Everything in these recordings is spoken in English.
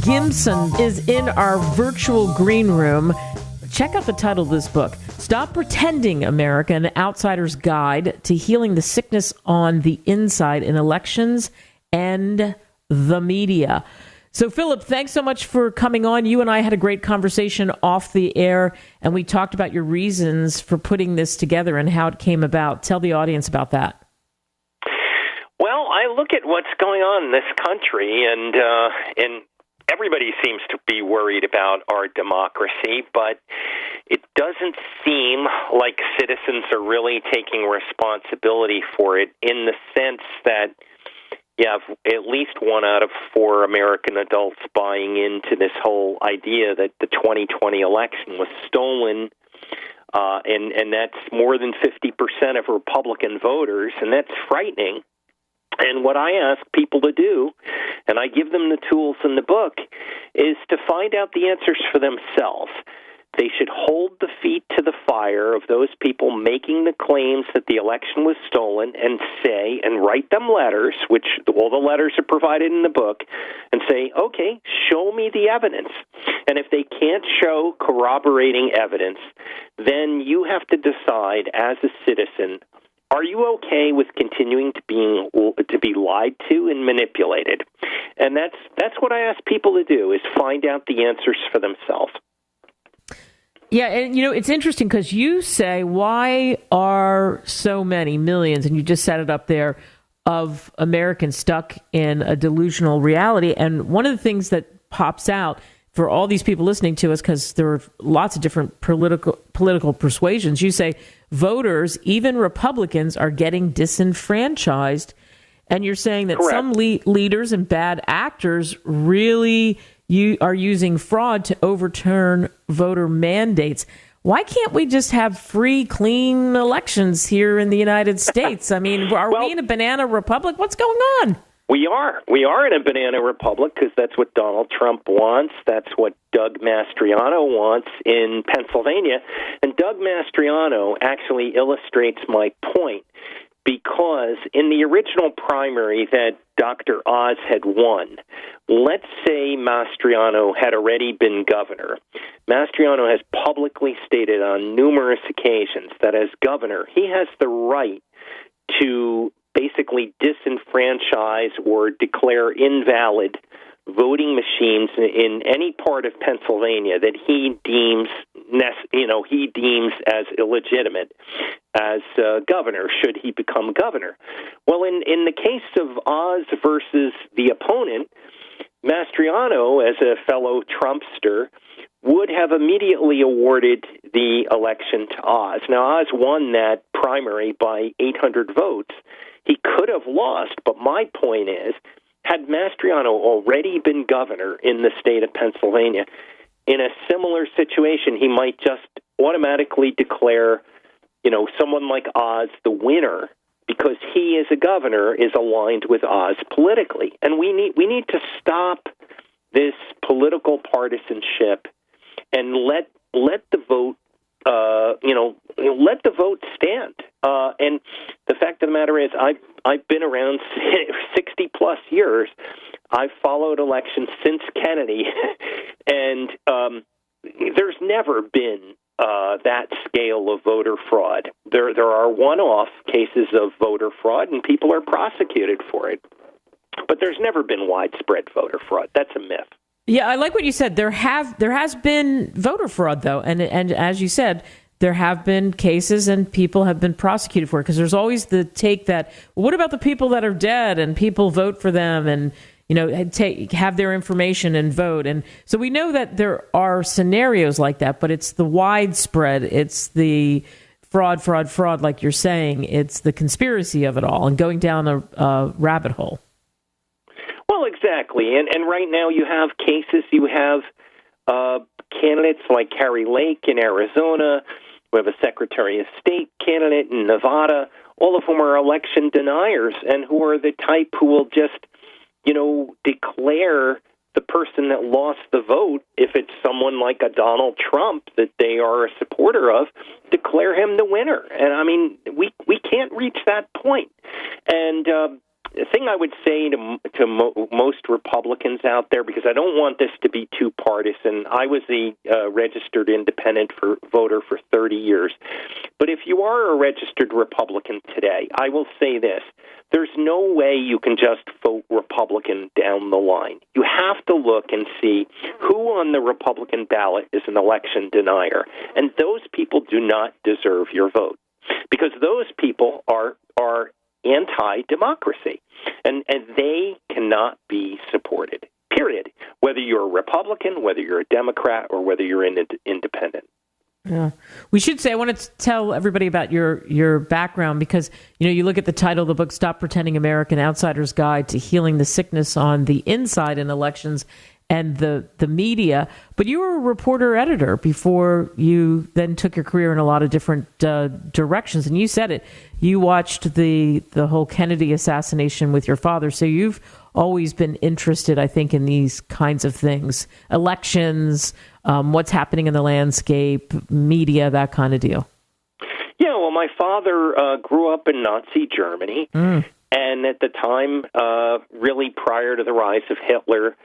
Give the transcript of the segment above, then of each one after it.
Gimson is in our virtual green room. Check out the title of this book, Stop Pretending, America, an Outsider's Guide to Healing the Sickness on the Inside in Elections and the Media. So, Philip, thanks so much for coming on. You and I had a great conversation off the air, and we talked about your reasons for putting this together and how it came about. Tell the audience about that. Well, I look at what's going on in this country, and everybody seems to be worried about our democracy, but it doesn't seem like citizens are really taking responsibility for it, in the sense that you have at least 1 out of 4 American adults buying into this whole idea that the 2020 election was stolen, and that's more than 50% of Republican voters, and that's frightening. And what I ask people to do, and I give them the tools in the book, is to find out the answers for themselves. They should hold the feet to the fire of those people making the claims that the election was stolen, and say, and write them letters, which all the letters are provided in the book, and say, okay, show me the evidence. And if they can't show corroborating evidence, then you have to decide as a citizen, are you okay with continuing to be lied to and manipulated? And that's what I ask people to do, is find out the answers for themselves. Yeah, and it's interesting because you say, why are so many millions, and you just set it up there, of Americans stuck in a delusional reality? And one of the things that pops out for all these people listening to us, because there are lots of different political persuasions, you say voters, even Republicans, are getting disenfranchised. And you're saying that Correct. Some leaders and bad actors really are using fraud to overturn voter mandates. Why can't we just have free, clean elections here in the United States? I mean, are we in a banana republic? What's going on? We are. We are in a banana republic because that's what Donald Trump wants. That's what Doug Mastriano wants in Pennsylvania. And Doug Mastriano actually illustrates my point, because in the original primary that Dr. Oz had won, let's say Mastriano had already been governor. Mastriano has publicly stated on numerous occasions that as governor, he has the right to basically disenfranchise or declare invalid voting machines in any part of Pennsylvania that he deems as illegitimate as governor, should he become governor. Well, in the case of Oz versus the opponent, Mastriano, as a fellow Trumpster, would have immediately awarded the election to Oz. Now, Oz won that primary by 800 votes. He could have lost, but my point is, had Mastriano already been governor in the state of Pennsylvania, in a similar situation, he might just automatically declare, someone like Oz the winner, because he, as a governor, is aligned with Oz politically. And we need to stop this political partisanship and let the vote let the vote stand. And the fact of the matter is, I've been around 60 plus years. I've followed elections since Kennedy, and there's never been that scale of voter fraud. There are one-off cases of voter fraud, and people are prosecuted for it. But there's never been widespread voter fraud. That's a myth. Yeah, I like what you said. There has been voter fraud, though, and as you said, there have been cases and people have been prosecuted for it, because there's always the take that, well, what about the people that are dead and people vote for them and have their information and vote? And so we know that there are scenarios like that, but it's the widespread, it's the fraud, like you're saying, it's the conspiracy of it all and going down a rabbit hole. Well, exactly. And right now you have cases, you have candidates like Carrie Lake in Arizona, We have a Secretary of State candidate in Nevada, all of whom are election deniers and who are the type who will just, declare the person that lost the vote, if it's someone like a Donald Trump that they are a supporter of, declare him the winner. And I mean, we can't reach that point. And the thing I would say to most Republicans out there, because I don't want this to be too partisan, I was a registered independent voter for 30 years. But if you are a registered Republican today, I will say this. There's no way you can just vote Republican down the line. You have to look and see who on the Republican ballot is an election denier. And those people do not deserve your vote, because those people are anti-democracy, and they cannot be supported, period, whether you're a Republican, whether you're a Democrat, or whether you're an independent. Yeah. We should say, I want to tell everybody about your background, because, you look at the title of the book, Stop Pretending America, An Outsider's Guide to Healing the Sickness on the Inside in Elections and the media. But you were a reporter-editor before you then took your career in a lot of different directions. And you said it. You watched the whole Kennedy assassination with your father. So you've always been interested, I think, in these kinds of things. Elections, what's happening in the landscape, media, that kind of deal. Yeah, well, my father grew up in Nazi Germany. And at the time, really prior to the rise of Hitler,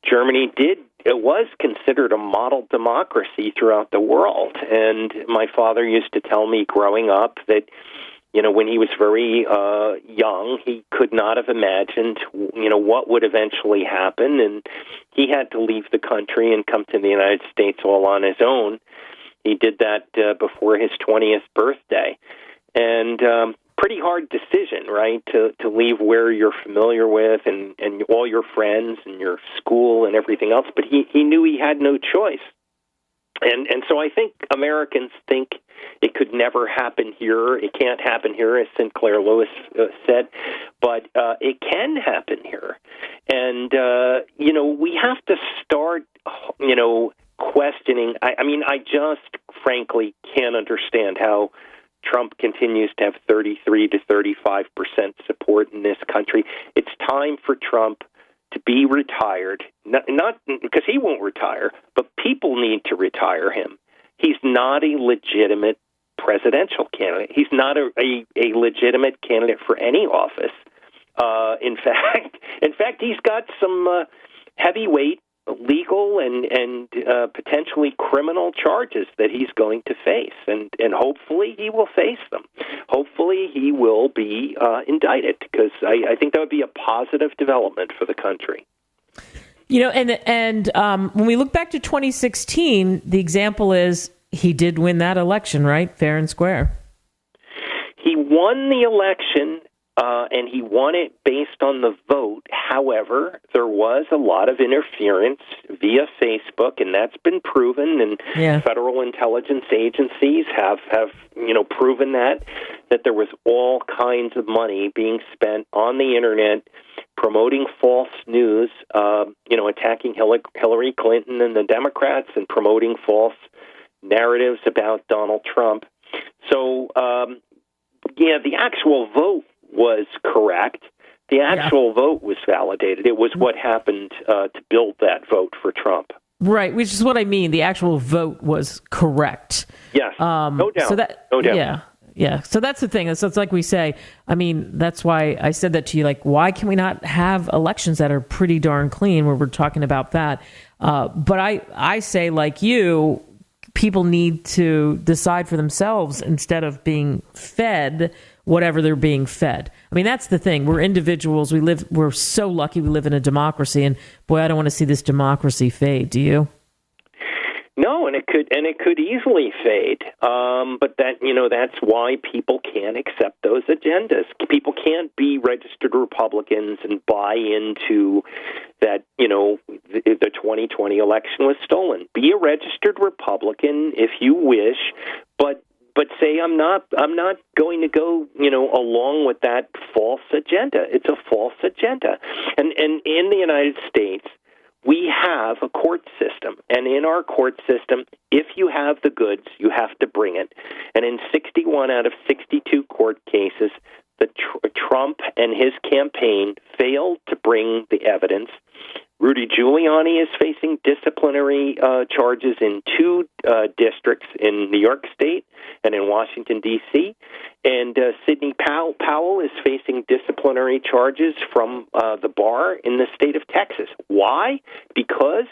Germany was considered a model democracy throughout the world. And my father used to tell me growing up that, when he was very young, he could not have imagined, what would eventually happen. And he had to leave the country and come to the United States all on his own. He did that before his 20th birthday. And pretty hard decision, right, to leave where you're familiar with and all your friends and your school and everything else. But he knew he had no choice. And so I think Americans think it could never happen here. It can't happen here, as Sinclair Lewis said, but it can happen here. And, we have to start, questioning. I just frankly can't understand how Trump continues to have 33 to 35% support in this country. It's time for Trump to be retired, not because he won't retire, but people need to retire him. He's not a legitimate presidential candidate. He's not a legitimate candidate for any office. In fact, he's got some heavyweight legal and potentially criminal charges that he's going to face, and hopefully he will face them. Hopefully he will be indicted, because I think that would be a positive development for the country. When we look back to 2016, the example is he did win that election, right? Fair and square. He won the election. And he won it based on the vote. However, there was a lot of interference via Facebook, and that's been proven. And federal intelligence agencies have proven that there was all kinds of money being spent on the internet promoting false news, attacking Hillary Clinton and the Democrats, and promoting false narratives about Donald Trump. So, the actual vote was correct. The actual vote was validated. It was what happened to build that vote for Trump. Right, which is what I mean. The actual vote was correct. Yes, no doubt. No doubt. Yeah. So that's the thing. So it's like we say, that's why I said that to you, like, why can we not have elections that are pretty darn clean where we're talking about that? But I say, like you, people need to decide for themselves instead of being fed whatever they're being fed. That's the thing. We're individuals. We're so lucky we live in a democracy, and boy, I don't want to see this democracy fade. Do you? No, and it could easily fade. But that's why people can't accept those agendas. People can't be registered Republicans and buy into that, the 2020 election was stolen. Be a registered Republican if you wish, but say I'm not going to go, along with that false agenda. It's a false agenda. And in the United States, we have a court system, and in our court system, if you have the goods, you have to bring it. And in 61 out of 62 court cases, Trump and his campaign failed to bring the evidence. Rudy Giuliani is facing disciplinary charges in two districts in New York State and in Washington, D.C., and Sidney Powell is facing disciplinary charges from the bar in the state of Texas. Why? Because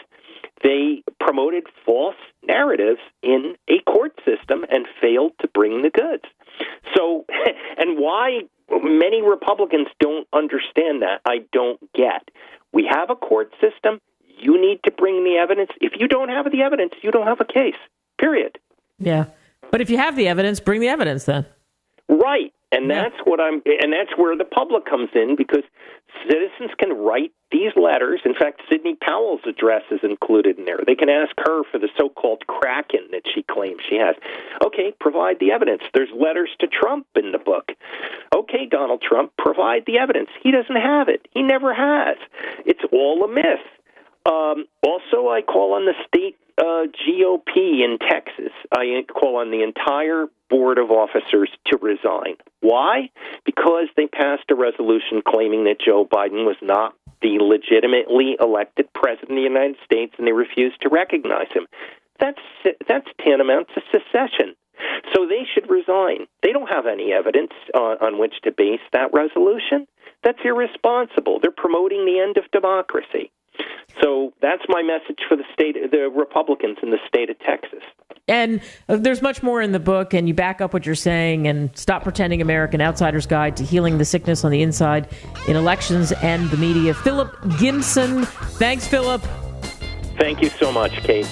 they promoted false narratives in a court system and failed to bring the goods. So, and why many Republicans don't understand that, I don't get. We have a court system. You need to bring the evidence. If you don't have the evidence, you don't have a case, period. Yeah. But if you have the evidence, bring the evidence then. Right. And that's where the public comes in, because citizens can write these letters. In fact, Sidney Powell's address is included in there. They can ask her for the so-called Kraken that she claims she has. Okay, provide the evidence. There's letters to Trump in the book. Okay, Donald Trump, provide the evidence. He doesn't have it. He never has. It's all a myth. Also, I call on the state GOP in Texas. I call on the entire board of officers to resign. Why? Because they passed a resolution claiming that Joe Biden was not the legitimately elected president of the United States, and they refused to recognize him. That's tantamount to secession. So they should resign. They don't have any evidence on which to base that resolution. That's irresponsible. They're promoting the end of democracy. So that's my message for the Republicans in the state of Texas. And there's much more in the book, and you back up what you're saying, and Stop Pretending American Outsider's Guide to Healing the Sickness on the Inside in Elections and the Media. Philip Gimson. Thanks, Philip. Thank you so much, Kate.